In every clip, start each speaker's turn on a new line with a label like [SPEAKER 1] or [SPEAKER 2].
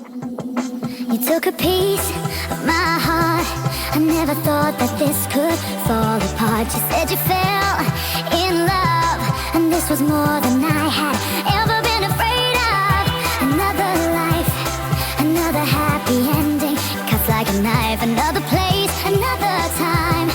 [SPEAKER 1] You took a piece of my heart. I never thought that this could fall apart. You said you fell in love, and this was more than I had ever been afraid of. Another life, another happy ending, cuts like a knife. Another place, another time,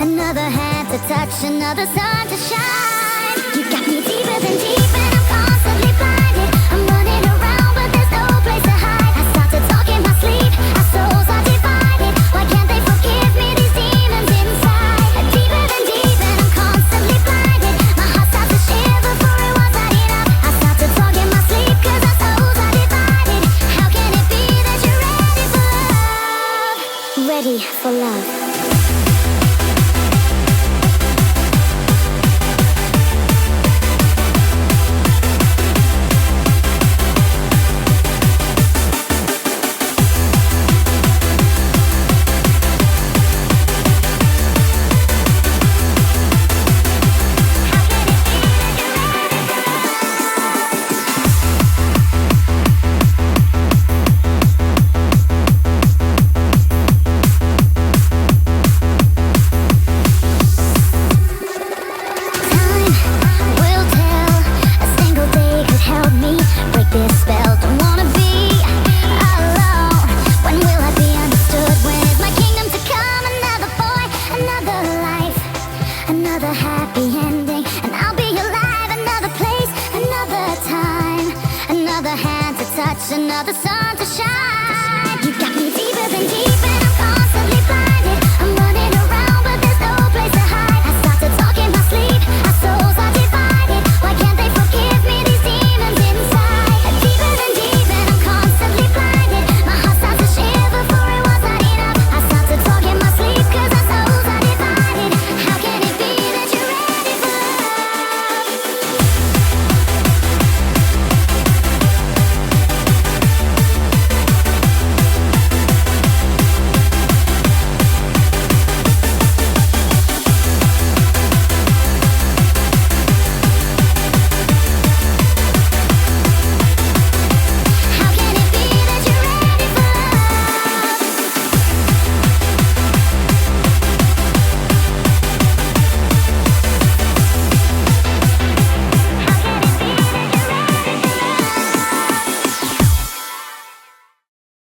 [SPEAKER 1] another hand to touch, another sun to shine. You got me deeper than deep, and I'm constantly blinded. I'm running around, but there's no place to hide. I start to talk in my sleep, our souls are divided. Why can't they forgive me, these demons inside? Deeper than deep, and I'm constantly blinded. My heart starts to shiver, for it was not enough. I start to talk in my sleep, cause our souls are divided. How can it be that you're ready for love? Ready for love. Another happy ending, and I'll be alive. Another place, another time, another hand to touch, another sun to shine.